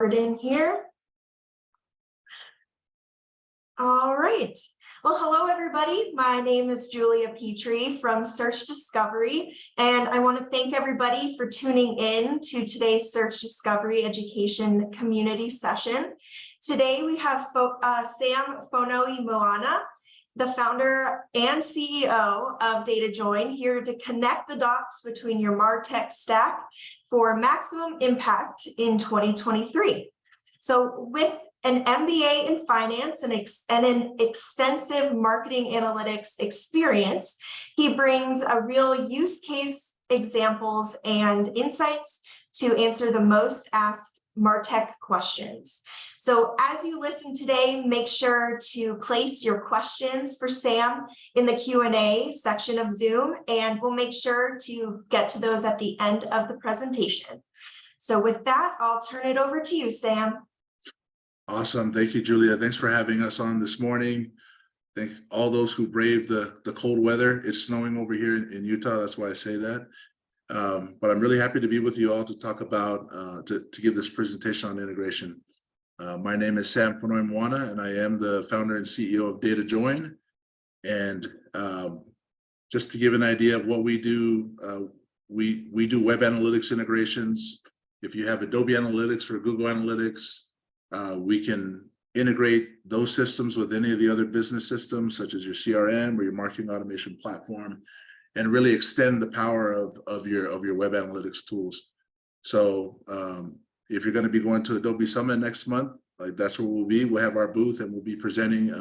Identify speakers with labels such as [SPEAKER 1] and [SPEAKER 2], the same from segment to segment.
[SPEAKER 1] In here. All right. Well, hello, everybody. My name is Julia Petrie from Search Discovery, and I want to thank everybody for tuning in to today's Search Discovery Education Community Session. Today, we have Sam Fonoimoana, the founder and CEO of Datajoin, here to connect the dots between your MarTech stack for maximum impact in 2023. So with an MBA in finance and an extensive marketing analytics experience, he brings a real use case examples and insights to answer the most asked MarTech questions. So as you listen today, make sure to place your questions for Sam in the Q&A section of Zoom, and we'll make sure to get to those at the end of the presentation. So with that, I'll turn it over to you, Sam.
[SPEAKER 2] Awesome. Thank you, Julia. Thanks for having us on this morning. Thank all those who braved the cold weather. It's snowing over here in Utah. That's why I say that. But I'm really happy to be with you all to talk about, to give this presentation on integration. My name is Sam Fonoimoana, and I am the founder and CEO of Datajoin. And just to give an idea of what we do, we do web analytics integrations. If you have Adobe Analytics or Google Analytics, we can integrate those systems with any of the other business systems, such as your CRM or your marketing automation platform, and really extend the power of your web analytics tools. So if you're going to be going to Adobe Summit next month, like that's where we'll be. We'll have our booth and we'll be presenting.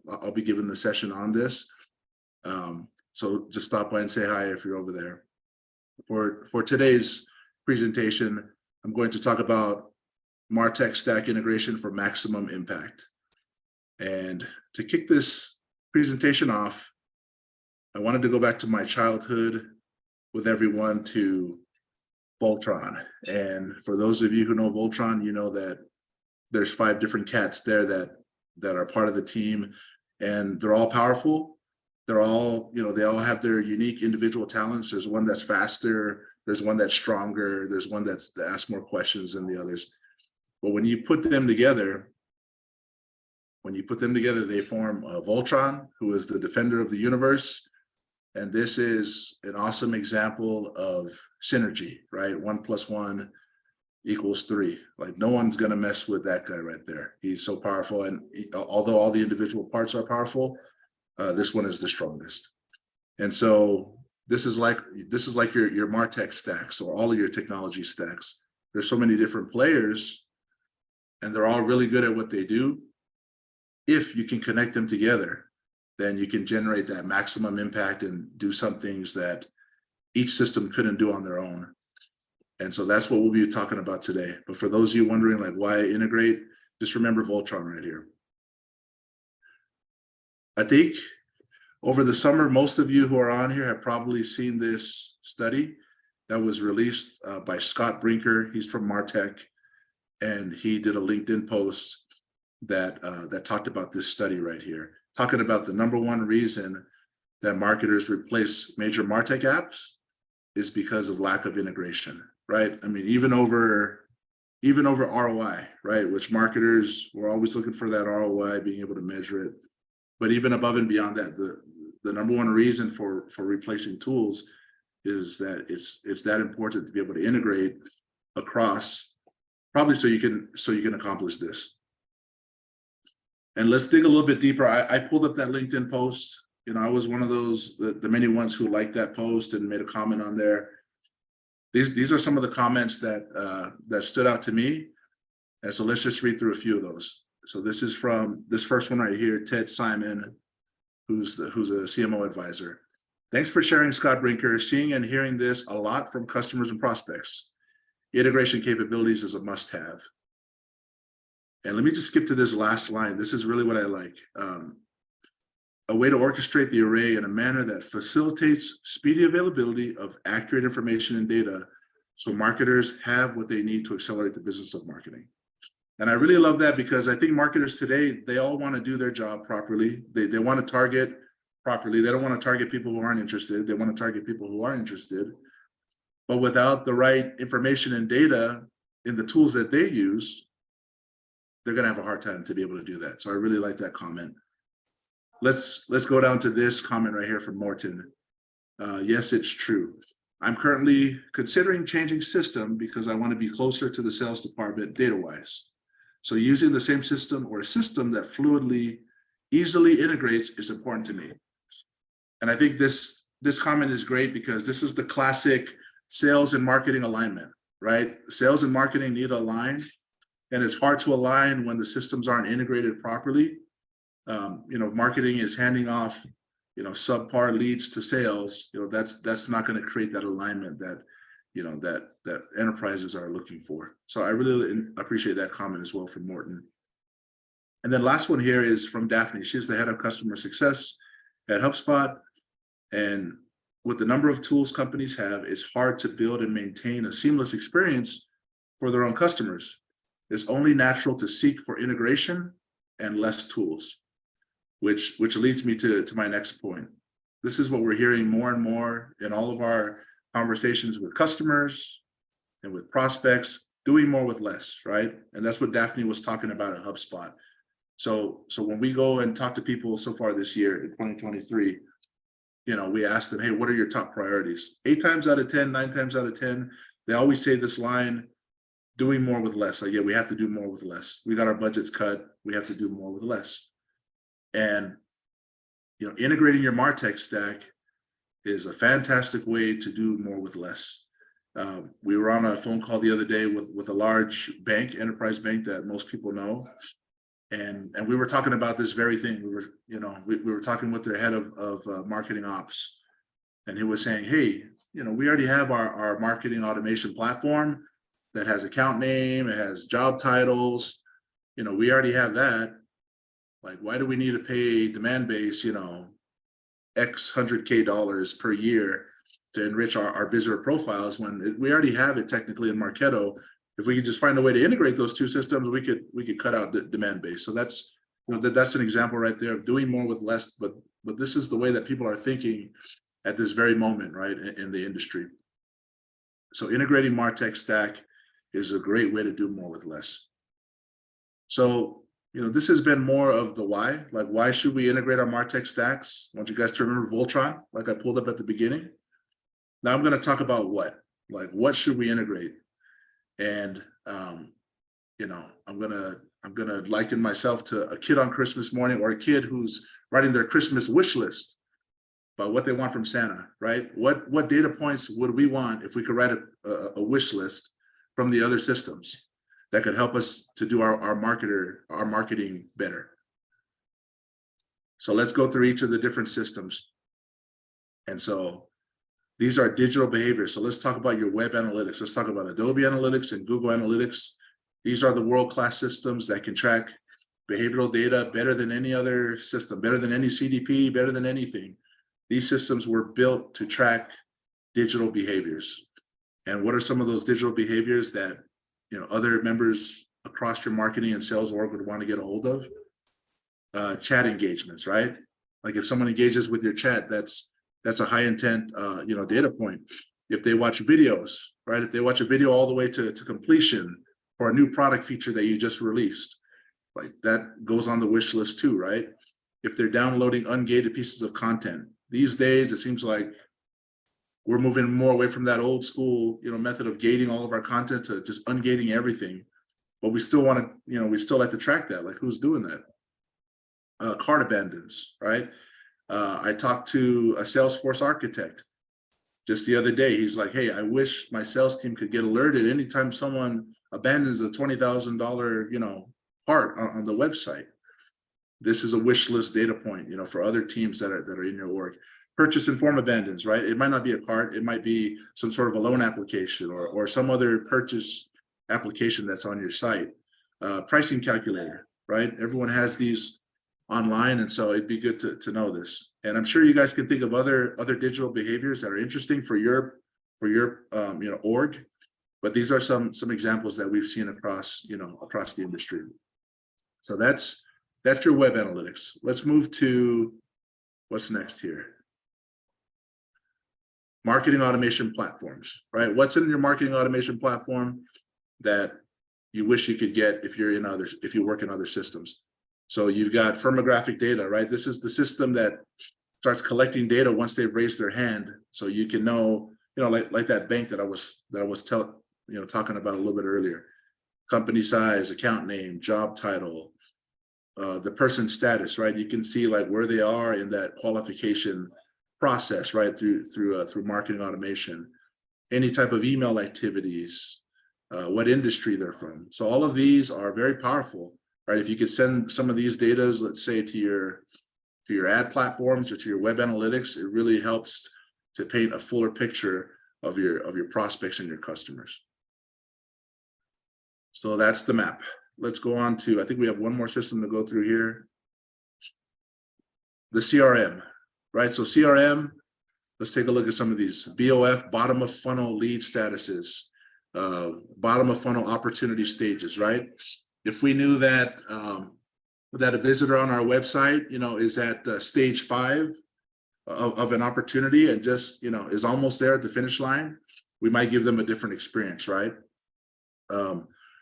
[SPEAKER 2] I'll be giving the session on this. So just stop by and say hi if you're over there. For today's presentation, I'm going to talk about MarTech stack integration for maximum impact. And to kick this presentation off, I wanted to go back to my childhood with everyone to Voltron. And for those of you who know Voltron, you know that there's 5 different cats there that are part of the team, and they're all powerful. They're all, they all have their unique individual talents. There's one that's faster, there's one that's stronger, there's one that asks more questions than the others. But when you put them together, they form Voltron, who is the defender of the universe. And this is an awesome example of synergy, right? 1 + 1 = 3. Like no one's going to mess with that guy right there. He's so powerful. And although all the individual parts are powerful, this one is the strongest. And so this is like your MarTech stacks, or all of your technology stacks. There's so many different players, and they're all really good at what they do. If you can connect them together, then you can generate that maximum impact and do some things that each system couldn't do on their own. And so that's what we'll be talking about today. But for those of you wondering like why integrate, just remember Voltron right here. I think over the summer, most of you who are on here have probably seen this study that was released by Scott Brinker. He's from MarTech. And he did a LinkedIn post that talked about this study right here, talking about the #1 reason that marketers replace major MarTech apps is because of lack of integration, right? I mean, even over ROI, right? Which marketers were always looking for that ROI, being able to measure it. But even above and beyond that, the #1 reason for replacing tools is that it's that important to be able to integrate across. Probably so you can accomplish this. And let's dig a little bit deeper. I pulled up that LinkedIn post. I was one of those, the many ones who liked that post and made a comment on there. These are some of the comments that stood out to me. And so let's just read through a few of those. So this is from this first one right here, Ted Simon, who's a CMO advisor. Thanks for sharing, Scott Brinker. Seeing and hearing this a lot from customers and prospects. Integration capabilities is a must-have. And let me just skip to this last line. This is really what I like. A way to orchestrate the array in a manner that facilitates speedy availability of accurate information and data so marketers have what they need to accelerate the business of marketing. And I really love that because I think marketers today, they all want to do their job properly. They want to target properly. They don't want to target people who aren't interested. They want to target people who are interested. But without the right information and data in the tools that they use, they're going to have a hard time to be able to do that. So I really like that comment. Let's go down to this comment right here from Morton. Yes, it's true. I'm currently considering changing system because I want to be closer to the sales department data-wise. So using the same system or a system that fluidly, easily integrates is important to me. And I think this comment is great because this is the classic sales and marketing alignment, right? Sales and marketing need to align, and it's hard to align when the systems aren't integrated properly. Marketing is handing off, subpar leads to sales. That's not going to create that alignment that, that enterprises are looking for. So I really appreciate that comment as well from Morton. And then last one here is from Daphne. She's the head of customer success at HubSpot. And with the number of tools companies have, it's hard to build and maintain a seamless experience for their own customers. It's only natural to seek for integration and less tools, which leads me to my next point. This is what we're hearing more and more in all of our conversations with customers and with prospects, doing more with less, right? And that's what Daphne was talking about at HubSpot. So when we go and talk to people so far this year in 2023, we ask them, hey, what are your top priorities? 8 times out of 10, 9 times out of 10, they always say this line, doing more with less. Like, yeah, we have to do more with less. We got our budgets cut. We have to do more with less. And, integrating your MarTech stack is a fantastic way to do more with less. We were on a phone call the other day with a large bank, enterprise bank that most people know. And we were talking about this very thing. We were talking with their head of marketing ops, and he was saying, hey, we already have our marketing automation platform that has account name, it has job titles, we already have that. Like, why do we need to pay demand base, X $100K per year to enrich our visitor profiles when we already have it technically in Marketo? If we could just find a way to integrate those two systems, we could cut out the demand base. So that's that's an example right there of doing more with less. But this is the way that people are thinking at this very moment, right, in the industry. So integrating MarTech stack is a great way to do more with less. So this has been more of the why. Like, why should we integrate our MarTech stacks? I want you guys to remember Voltron, like I pulled up at the beginning. Now I'm going to talk about what. Like, what should we integrate? And I'm gonna liken myself to a kid on Christmas morning, or a kid who's writing their Christmas wish list about what they want from Santa, right? What data points would we want if we could write a wish list from the other systems that could help us to do our marketing better? So let's go through each of the different systems. And so these are digital behaviors. So let's talk about your web analytics. Let's talk about Adobe Analytics and Google Analytics. These are the world-class systems that can track behavioral data better than any other system, better than any CDP, better than anything. These systems were built to track digital behaviors. And what are some of those digital behaviors that other members across your marketing and sales org would want to get a hold of? Chat engagements, right? Like, if someone engages with your chat, that's a high intent data point. If they watch videos, right? If they watch a video all the way to completion for a new product feature that you just released, like, that goes on the wish list too, right? If they're downloading ungated pieces of content. These days, it seems like we're moving more away from that old school, method of gating all of our content to just ungating everything. But we still want to, we still like to track that. Like, who's doing that? Cart abandons, right? I talked to a Salesforce architect just the other day. He's like, hey, I wish my sales team could get alerted anytime someone abandons a $20,000, cart on the website. This is a wish list data point, for other teams that are in your org. Purchase and form abandons, right? It might not be a cart. It might be some sort of a loan application or some other purchase application that's on your site. Pricing calculator, right? Everyone has these online, and so it'd be good to know this. And I'm sure you guys can think of other digital behaviors that are interesting for your org, but these are some examples that we've seen across the industry. So that's your web analytics. Let's move to what's next here. Marketing automation platforms, right? What's in your marketing automation platform that you wish you could get if you work in other systems. So you've got firmographic data, right? This is the system that starts collecting data once they've raised their hand, so you can know, like that bank that I was talking about a little bit earlier. Company size, account name, job title, the person's status, right? You can see like where they are in that qualification process, right? Through marketing automation, any type of email activities, what industry they're from. So all of these are very powerful, right? If you could send some of these data, let's say to your ad platforms or to your web analytics, it really helps to paint a fuller picture of your prospects and your customers. So that's the map. Let's go on to, I think we have one more system to go through here. The CRM, right? So CRM, let's take a look at some of these. BOF, bottom of funnel lead statuses, bottom of funnel opportunity stages, right? If we knew that that a visitor on our website, is at stage 5 of an opportunity and just, is almost there at the finish line, we might give them a different experience, right?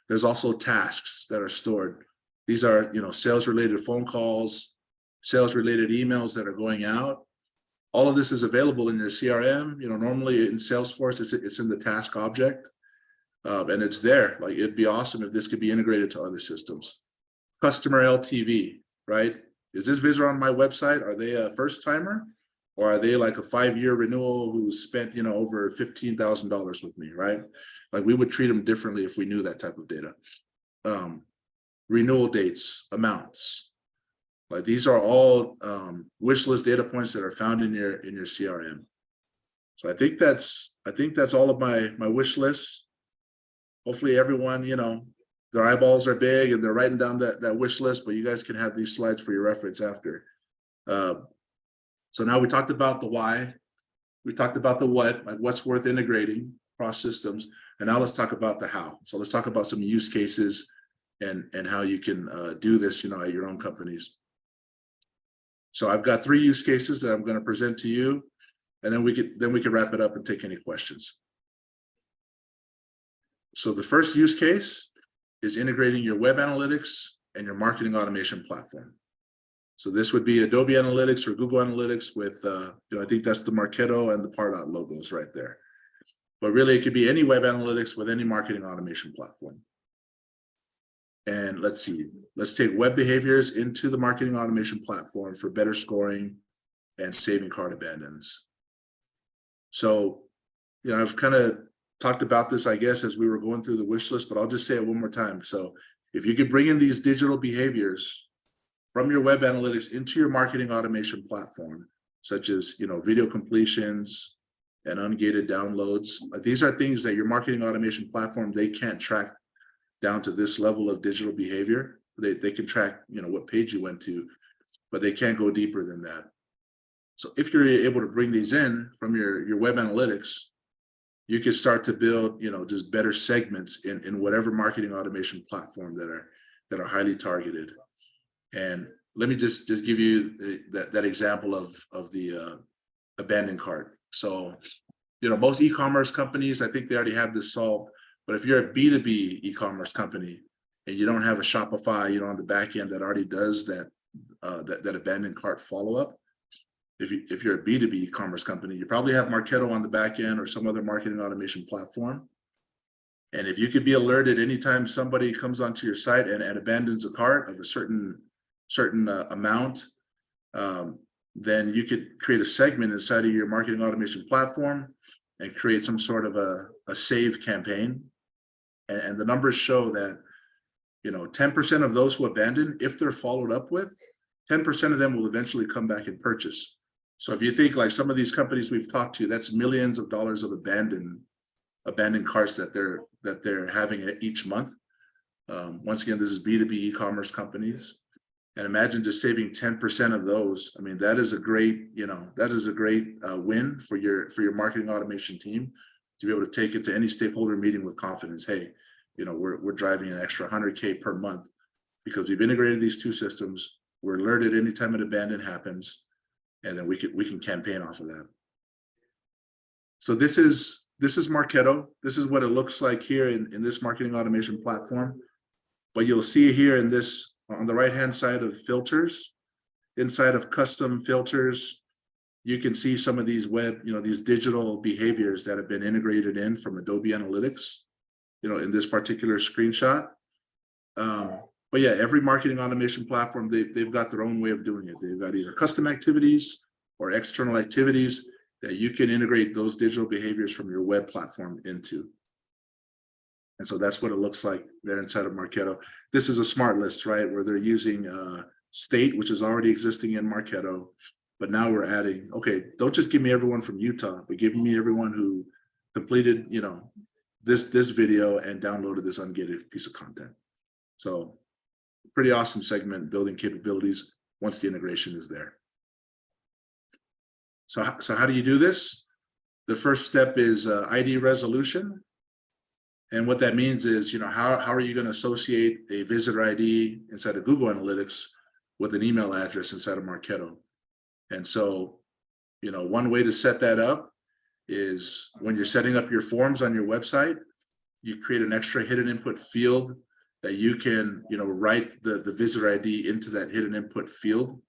[SPEAKER 2] There's also tasks that are stored. These are, sales related phone calls, sales related emails that are going out. All of this is available in your CRM. Normally in Salesforce, it's in the task object, and it's there. Like, it'd be awesome if this could be integrated to other systems. Customer LTV, right? Is this visitor on my website? Are they a first timer, or are they like a 5-year renewal who spent, over $15,000 with me, right? Like, we would treat them differently if we knew that type of data. Renewal dates, amounts. Like, these are all wish list data points that are found in your CRM. So I think that's all of my wish lists. Hopefully everyone, their eyeballs are big and they're writing down that wish list, but you guys can have these slides for your reference after. So now we talked about the why, we talked about the what, like what's worth integrating across systems, and now let's talk about the how. So let's talk about some use cases and how you can do this, at your own companies. So I've got 3 use cases that I'm going to present to you, and then we could wrap it up and take any questions. So the first use case is integrating your web analytics and your marketing automation platform. So this would be Adobe Analytics or Google Analytics with, I think that's the Marketo and the Pardot logos right there. But really, it could be any web analytics with any marketing automation platform. And let's see, let's take web behaviors into the marketing automation platform for better scoring and saving cart abandons. So, I've kind of talked about this, I guess, as we were going through the wish list, but I'll just say it one more time. So if you could bring in these digital behaviors from your web analytics into your marketing automation platform, such as, video completions and ungated downloads, these are things that your marketing automation platform, they can't track down to this level of digital behavior. They can track, what page you went to, but they can't go deeper than that. So if you're able to bring these in from your web analytics, you can start to build, just better segments in whatever marketing automation platform that are highly targeted. And let me just give you that example of the abandoned cart. So, most e-commerce companies, I think they already have this solved. But if you're a B2B e-commerce company and you don't have a Shopify, on the back end that already does that abandoned cart follow-up, if you're a B2B e-commerce company, you probably have Marketo on the back end or some other marketing automation platform. And if you could be alerted anytime somebody comes onto your site and abandons a cart of a certain amount, then you could create a segment inside of your marketing automation platform and create some sort of a save campaign. And the numbers show that, 10% of those who abandon, if they're followed up with, 10% of them will eventually come back and purchase. So if you think like some of these companies we've talked to, that's millions of dollars of abandoned carts that they're having each month. Once again, this is B2B e-commerce companies. And imagine just saving 10% of those. I mean, that is a great, win for your marketing automation team to be able to take it to any stakeholder meeting with confidence. Hey, we're driving an extra 100K per month because we've integrated these 2 systems. We're alerted anytime an abandon happens, and then we can campaign off of that. So this is this is Marketo. This is what it looks like here in this marketing automation platform. But you'll see here in this, on the right-hand side of filters, inside of custom filters, you can see some of these web, these digital behaviors that have been integrated in from Adobe Analytics, in this particular screenshot. But yeah, every marketing automation platform, they've got their own way of doing it. They've got either custom activities or external activities that you can integrate those digital behaviors from your web platform into. And so that's what it looks like there inside of Marketo. This is a smart list, right? Where they're using state, which is already existing in Marketo. But now we're adding, okay, don't just give me everyone from Utah, but give me everyone who completed, this video and downloaded this ungated piece of content. So pretty awesome segment, building capabilities once the integration is there. So how do you do this? The first step is ID resolution. And what that means is, how are you going to associate a visitor ID inside of Google Analytics with an email address inside of Marketo? And so, one way to set that up is when you're setting up your forms on your website, you create an extra hidden input field that you can, write the visitor ID into that hidden input field.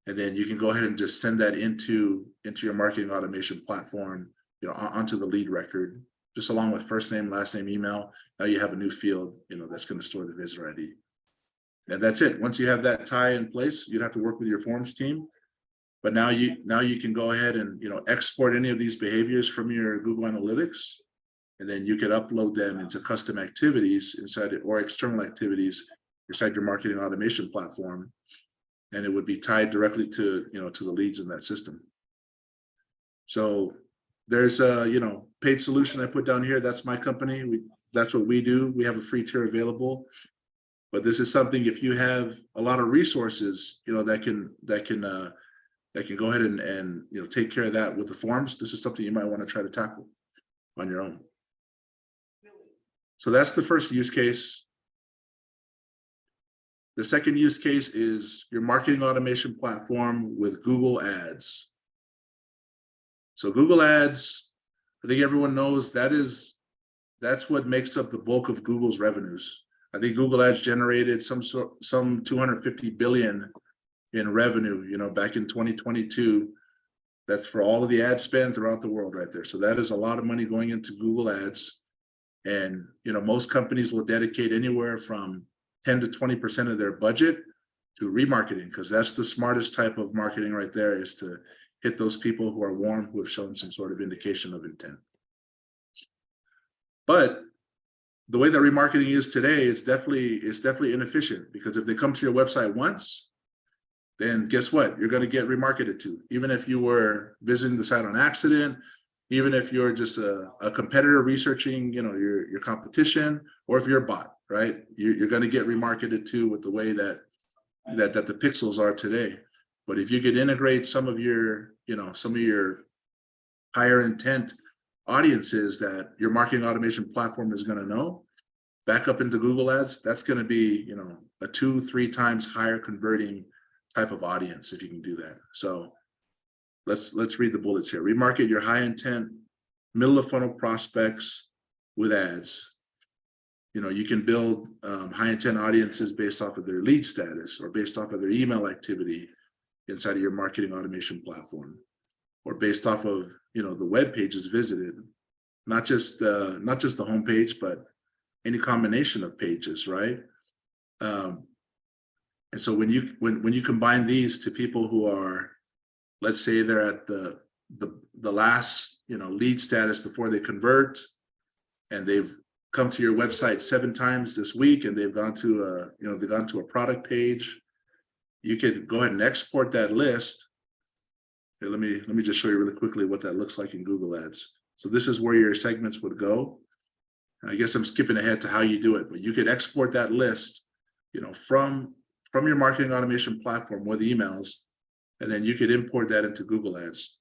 [SPEAKER 2] And then you can go ahead and just send that into your marketing automation platform, onto the lead record, just along with first name, last name, email. Now you have a new field, that's going to store the visitor ID. And that's it. Once you have that tie in place, you'd have to work with your forms team. But now you can go ahead and export any of these behaviors from your Google Analytics, and then you could upload them into custom activities inside it, or external activities inside your marketing automation platform, and it would be tied directly to to the leads in that system. So there's a paid solution I put down here. That's my company. That's what we do. We have a free tier available. But this is something, if you have a lot of resources, that can go ahead and take care of that with the forms, this is something you might want to try to tackle on your own. So that's the first use case. The second use case is your marketing automation platform with Google Ads. So Google Ads, I think everyone knows that's what makes up the bulk of Google's revenues. I think Google Ads generated some 250 billion in revenue, back in 2022. That's for all of the ad spend throughout the world right there. So that is a lot of money going into Google Ads. And, most companies will dedicate anywhere from 10 to 20% of their budget to remarketing, because that's the smartest type of marketing right there, is to hit those people who are warm, who have shown some sort of indication of intent. But the way that remarketing is today, it's definitely inefficient, because if they come to your website once, then guess what? You're going to get remarketed to, even if you were visiting the site on accident, even if you're just a competitor researching, your competition, or if you're a bot, right? You're going to get remarketed to with the way that the pixels are today. But if you could integrate some of your higher intent audiences that your marketing automation platform is going to know, back up into Google Ads, that's going to be, a 2-3 times higher converting type of audience if you can do that. So let's read the bullets here. Remarket your high intent, middle of funnel prospects with ads. You can build high intent audiences based off of their lead status, or based off of their email activity inside of your marketing automation platform, or based off of the web pages visited, not just the homepage, but any combination of pages, right? And so when you combine these to people who are, let's say they're at the last lead status before they convert, and they've come to your website 7 times this week, and they've gone to a product page, you could go ahead and export that list. Here, let me just show you really quickly what that looks like in Google Ads. So this is where your segments would go. And I guess I'm skipping ahead to how you do it, but you could export that list, from your marketing automation platform with emails, and then you could import that into Google Ads.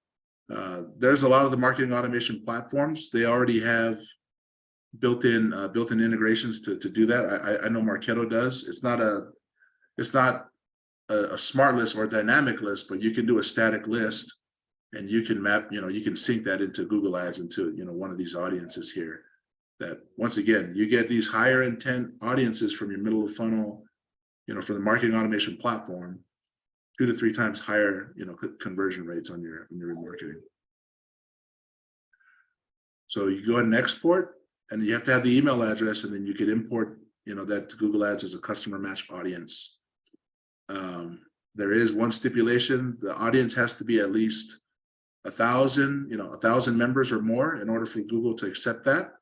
[SPEAKER 2] There's a lot of the marketing automation platforms, they already have built-in integrations to do that. I know Marketo does. It's not a smart list or a dynamic list, but you can do a static list And you can map, you can sync that into Google Ads into, one of these audiences here. That once again, you get these higher intent audiences from your middle of funnel, from the marketing automation platform, 2 to 3 times higher, conversion rates on your remarketing. So you go ahead and export, and you have to have the email address, and then you could import, that to Google Ads as a customer match audience. There is one stipulation: the audience has to be at least 1,000, 1,000 members or more in order for Google to accept that.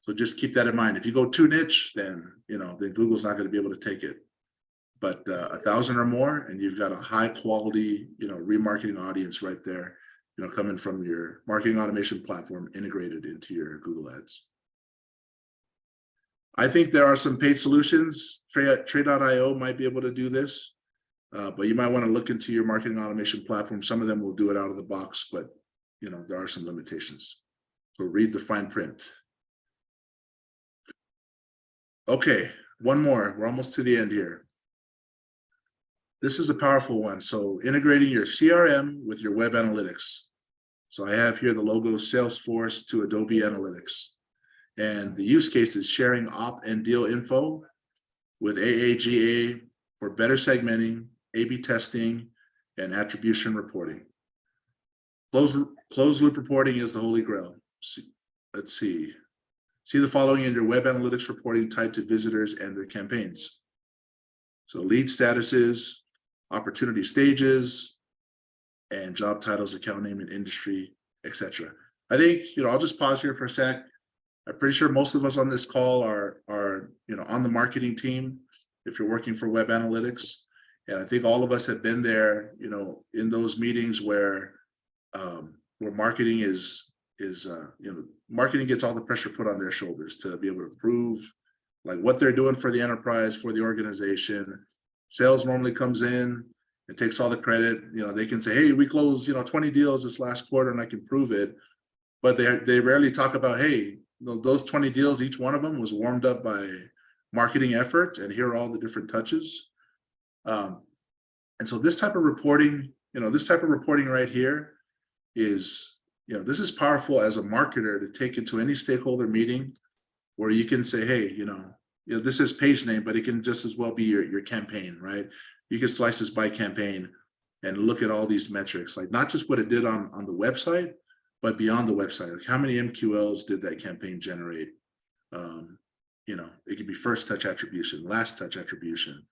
[SPEAKER 2] So just keep that in mind. If you go too niche, then then Google's not going to be able to take it. But 1,000 or more, and you've got a high quality, remarketing audience right there, coming from your marketing automation platform integrated into your Google Ads. I think there are some paid solutions. Trade.io might be able to do this, but you might want to look into your marketing automation platform. Some of them will do it out of the box, but there are some limitations. So read the fine print. Okay, one more. We're almost to the end here. This is a powerful one. So integrating your CRM with your web analytics. So I have here the logo Salesforce to Adobe Analytics. And the use case is sharing op and deal info with AAGA for better segmenting, A/B testing, and attribution reporting. Closed loop reporting is the holy grail. Let's see. See the following in your web analytics reporting tied to visitors and their campaigns. So lead statuses, opportunity stages, and job titles, account name, and industry, etc. I think, I'll just pause here for a sec. I'm pretty sure most of us on this call are on the marketing team if you're working for web analytics. And I think all of us have been there, in those meetings where marketing marketing gets all the pressure put on their shoulders to be able to prove like what they're doing for the enterprise, for the organization. Sales normally comes in and takes all the credit. They can say, hey, we closed 20 deals this last quarter and I can prove it. But they rarely talk about, hey, those 20 deals, each one of them was warmed up by marketing effort, and here are all the different touches. And so this type of reporting, right here is, this is powerful as a marketer to take into any stakeholder meeting where you can say, hey, this is page name, but it can just as well be your campaign, right? You can slice this by campaign and look at all these metrics, like not just what it did on the website, but beyond the website. Like how many MQLs did that campaign generate? It could be first touch attribution, last touch attribution.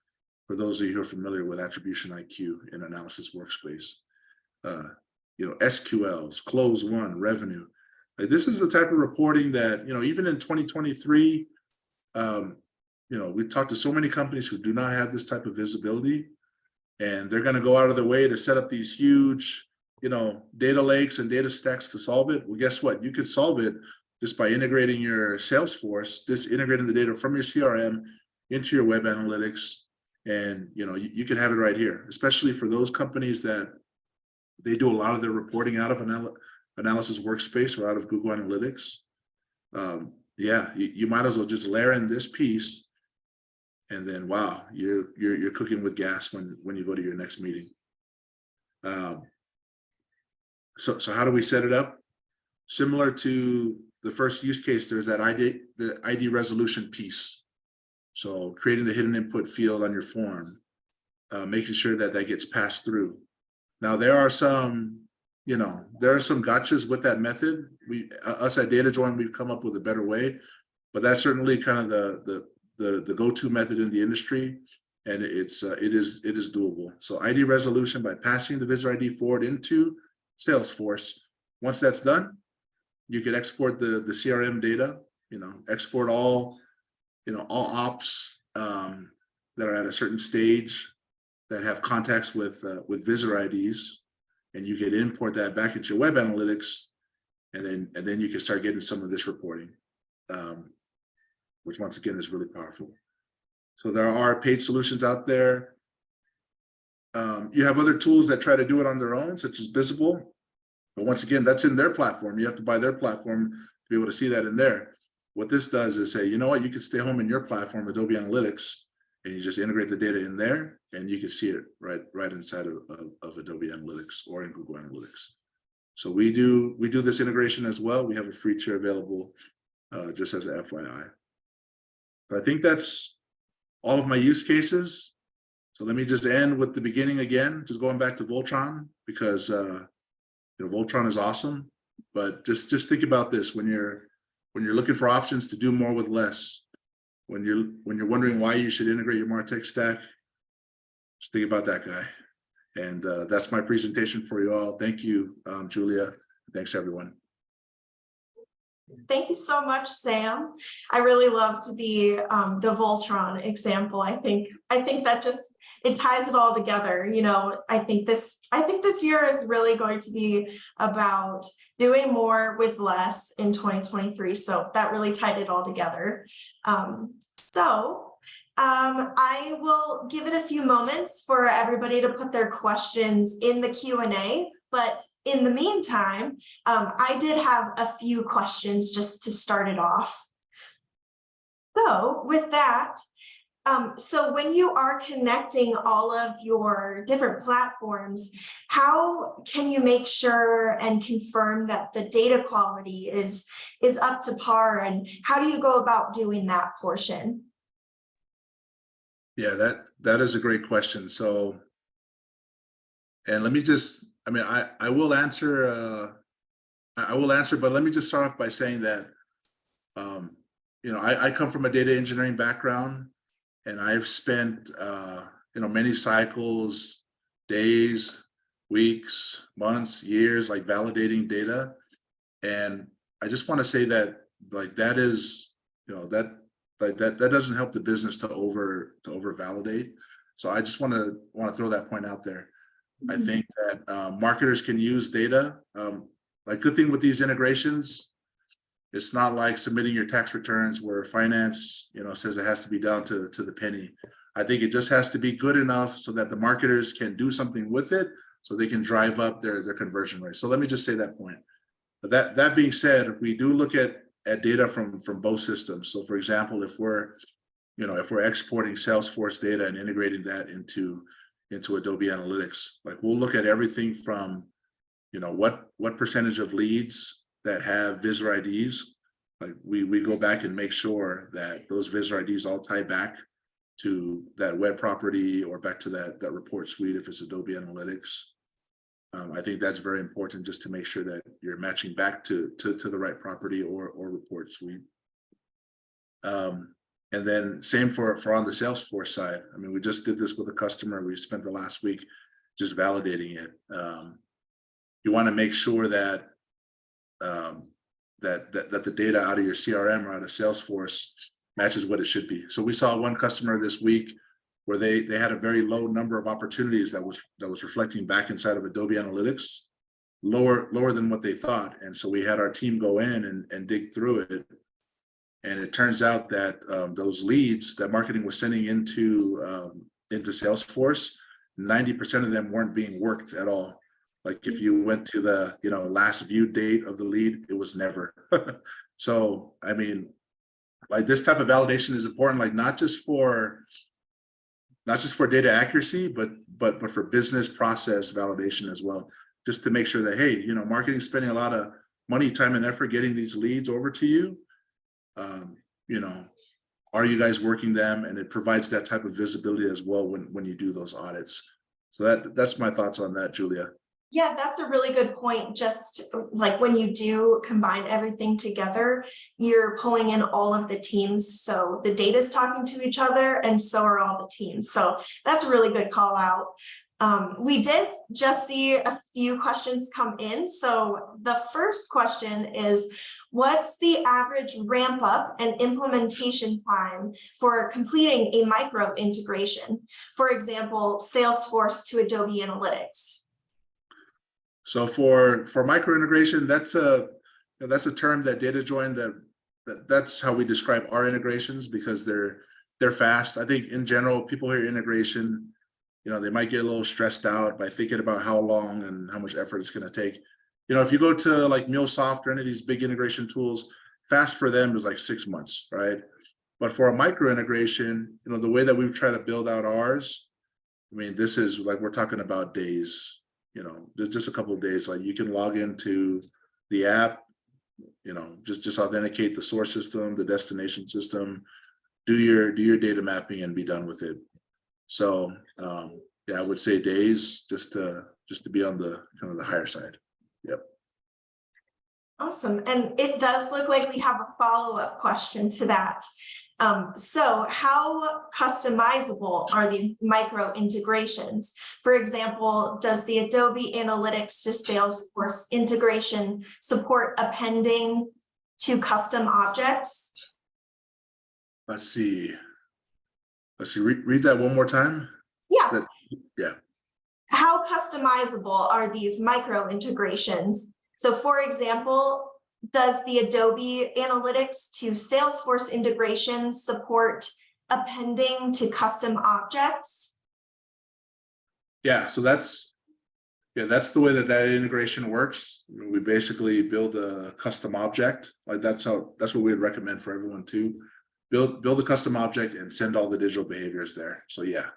[SPEAKER 2] For those of you who are familiar with Attribution IQ in Analysis Workspace, SQLs, close one, revenue. Like this is the type of reporting that, even in 2023, we talked to so many companies who do not have this type of visibility, and they're going to go out of their way to set up these huge, data lakes and data stacks to solve it. Well, guess what? You could solve it just by integrating your Salesforce, just integrating the data from your CRM into your web analytics. And, you can have it right here, especially for those companies that they do a lot of their reporting out of Analysis Workspace or out of Google Analytics. You might as well just layer in this piece, and then wow, you're cooking with gas when you go to your next meeting. So how do we set it up? Similar to the first use case, there's that the ID resolution piece. So creating the hidden input field on your form, making sure that gets passed through. Now there are some gotchas with that method. Us at Datajoin, we've come up with a better way, but that's certainly kind of the go-to method in the industry, and it is doable. So ID resolution by passing the visitor ID forward into Salesforce. Once that's done, you can export the CRM data. Export all ops that are at a certain stage that have contacts with visitor IDs, and you can import that back into your web analytics, and then you can start getting some of this reporting, which once again is really powerful. So there are paid solutions out there. You have other tools that try to do it on their own, such as Visible, but once again, that's in their platform. You have to buy their platform to be able to see that in there. What this does is say, you know what, you can stay home in your platform, Adobe Analytics, and you just integrate the data in there, and you can see it right inside of Adobe Analytics or in Google Analytics. So we do this integration as well. We have a free tier available, just as an FYI. But I think that's all of my use cases. So let me just end with the beginning again, just going back to Voltron, because Voltron is awesome. But just think about this when you're looking for options to do more with less. When you're wondering why you should integrate your MarTech stack, just think about that guy. And that's my presentation for you all. Thank you, Julia. Thanks, everyone.
[SPEAKER 1] Thank you so much, Sam. I really loved the Voltron example. I think that just, it ties it all together. I think this year is really going to be about doing more with less in 2023. So that really tied it all together. I will give it a few moments for everybody to put their questions in the Q&A. But in the meantime, I did have a few questions just to start it off. So with that, so when you are connecting all of your different platforms, how can you make sure and confirm that the data quality is up to par, and how do you go about doing that portion?
[SPEAKER 2] Yeah, that is a great question. So, and let me just, I will answer, but let me just start off by saying that, I come from a data engineering background, and I've spent, many cycles, days, weeks, months, years, like validating data. And I just want to say that, like, that is, that doesn't help the business to over validate. So I just want to throw that point out there. I think that marketers can use data. Like, good thing with these integrations, it's not like submitting your tax returns where finance, says it has to be down to the penny. I think it just has to be good enough so that the marketers can do something with it, so they can drive up their conversion rate. So let me just say that point. But that being said, we do look at data from both systems. So for example, if we're exporting Salesforce data and integrating that into Adobe Analytics, like, we'll look at everything from, what percentage of leads that have visitor IDs. Like, we go back and make sure that those visitor IDs all tie back to that web property or back to that report suite if it's Adobe Analytics. I think that's very important, just to make sure that you're matching back to the right property or report suite. And then same for on the Salesforce side. We just did this with a customer. We spent the last week just validating it. You want to make sure that that the data out of your CRM or out of Salesforce matches what it should be. So we saw one customer this week where they had a very low number of opportunities that was reflecting back inside of Adobe Analytics, lower than what they thought. And so we had our team go in and dig through it. And it turns out that those leads that marketing was sending into Salesforce, 90% of them weren't being worked at all. Like, if you went to the last view date of the lead, it was never. So like, this type of validation is important, like, not just for data accuracy, but for business process validation as well, just to make sure that, hey, marketing's spending a lot of money, time, and effort getting these leads over to you. Are you guys working them? And it provides that type of visibility as well when you do those audits. So that's my thoughts on that, Julia.
[SPEAKER 1] Yeah, that's a really good point. Just like, when you do combine everything together, you're pulling in all of the teams. So the data is talking to each other, and so are all the teams. So that's a really good call out. We did just see a few questions come in. So the first question is, what's the average ramp up and implementation time for completing a micro integration? For example, Salesforce to Adobe Analytics.
[SPEAKER 2] So for micro integration, that's a term that Datajoin, that's how we describe our integrations, because they're fast. I think in general, people hear integration, they might get a little stressed out by thinking about how long and how much effort it's going to take. If you go to like MuleSoft or any of these big integration tools, fast for them is like 6 months, right? But for a micro integration, the way that we've tried to build out ours, this is like, we're talking about days. just a couple of days. Like you can log into the app, just authenticate the source system, the destination system, do your data mapping and be done with it. So yeah, I would say days, just to be on the kind of the higher side. Yep.
[SPEAKER 1] Awesome. And it does look like we have a follow-up question to that. So how customizable are these micro integrations? For example, does the Adobe Analytics to Salesforce integration support appending to custom objects?
[SPEAKER 2] Let's see. Read that one more time.
[SPEAKER 1] Yeah.
[SPEAKER 2] Yeah.
[SPEAKER 1] How customizable are these micro integrations? So for example, does the Adobe Analytics to Salesforce integration support appending to custom objects?
[SPEAKER 2] Yeah, so that's the way that integration works. We basically build a custom object. Like that's what we would recommend for everyone to build a custom object and send all the digital behaviors there. So yeah.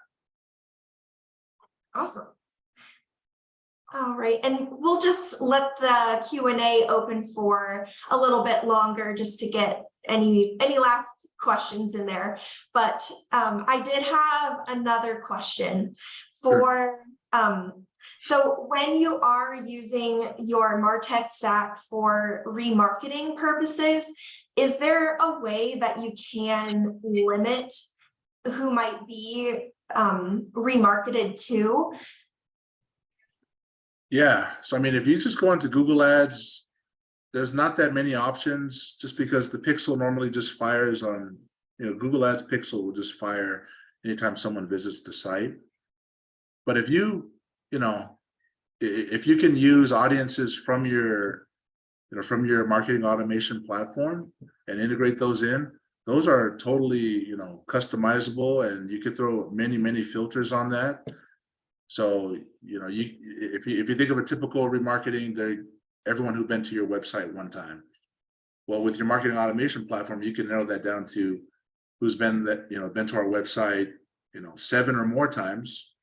[SPEAKER 1] Awesome. All right, and we'll just let the Q&A open for a little bit longer just to get any last questions in there. But I did have another question for, so when you are using your MarTech stack for remarketing purposes, is there a way that you can limit who might be remarketed to?
[SPEAKER 2] Yeah, so I mean, if you just go into Google Ads, there's not that many options, just because the pixel normally just fires on, Google Ads pixel will just fire anytime someone visits the site. But if you can use audiences from your marketing automation platform and integrate those in, those are totally, customizable, and you could throw many filters on that. So, if you think of a typical remarketing, everyone who's been to your website one time. Well, with your marketing automation platform, you can narrow that down to who's been to our website, 7 or more times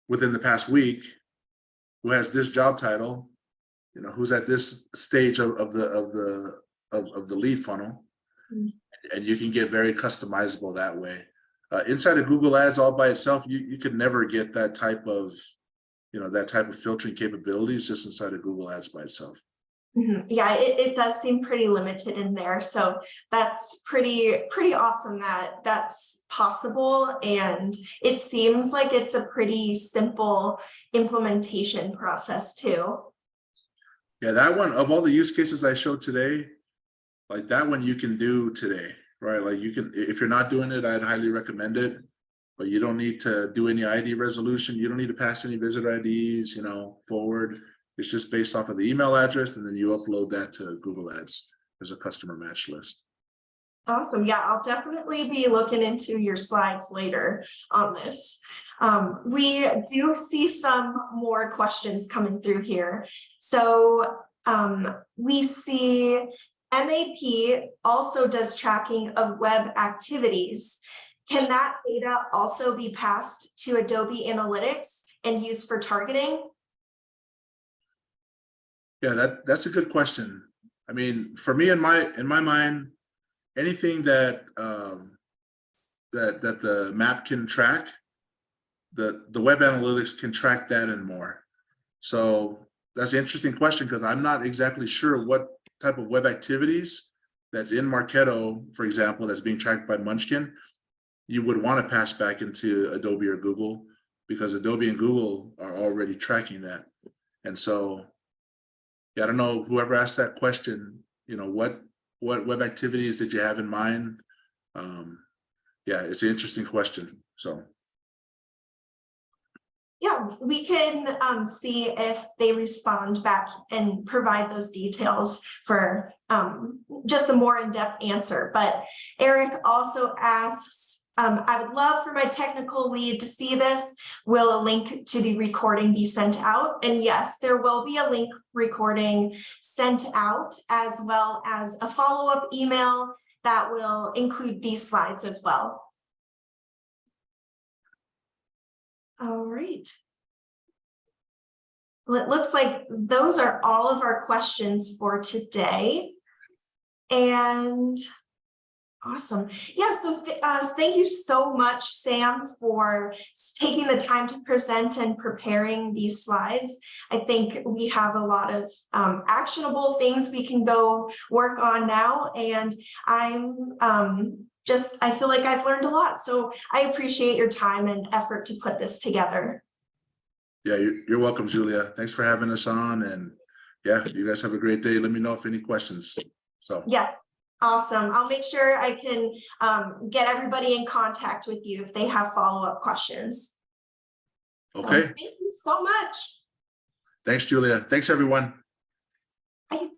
[SPEAKER 2] within the past week, who has this job title, who's at this stage of the lead funnel, and you can get very customizable that way. Inside of Google Ads all by itself, you could never get that type of filtering capabilities just inside of Google Ads by itself.
[SPEAKER 1] Yeah, it does seem pretty limited in there. So that's pretty awesome that that's possible. And it seems like it's a pretty simple implementation process too.
[SPEAKER 2] Yeah, that one, of all the use cases I showed today, like that one you can do today. Right, like you can, if you're not doing it, I'd highly recommend it, but you don't need to do any ID resolution. You don't need to pass any visitor IDs, forward. It's just based off of the email address, and then you upload that to Google Ads as a customer match list.
[SPEAKER 1] Awesome. Yeah, I'll definitely be looking into your slides later on this. We do see some more questions coming through here. So we see MAP also does tracking of web activities. Can that data also be passed to Adobe Analytics and used for targeting?
[SPEAKER 2] Yeah, that's a good question. I mean, for me, in my mind, anything that that the map can track, the web analytics can track that and more. So that's an interesting question, because I'm not exactly sure what type of web activities that's in Marketo, for example, that's being tracked by Munchkin, you would want to pass back into Adobe or Google, because Adobe and Google are already tracking that. And so, yeah, I don't know, whoever asked that question, what web activities did you have in mind? Yeah, it's an interesting question. So
[SPEAKER 1] yeah, we can see if they respond back and provide those details for just a more in-depth answer. But Eric also asks, I would love for my technical lead to see this. Will a link to the recording be sent out? And yes, there will be a link recording sent out, as well as a follow-up email that will include these slides as well. All right. Well, it looks like those are all of our questions for today. And awesome. Yeah, so thank you so much, Sam, for taking the time to present and preparing these slides. I think we have a lot of actionable things we can go work on now. And I'm I feel like I've learned a lot. So I appreciate your time and effort to put this together.
[SPEAKER 2] Yeah, you're welcome, Julia. Thanks for having us on. And yeah, you guys have a great day. Let me know if any questions. So
[SPEAKER 1] yes. Awesome. I'll make sure I can get everybody in contact with you if they have follow-up questions.
[SPEAKER 2] okay.
[SPEAKER 1] So, thank you so much.
[SPEAKER 2] Thanks, Julia. Thanks, everyone.
[SPEAKER 1] Bye.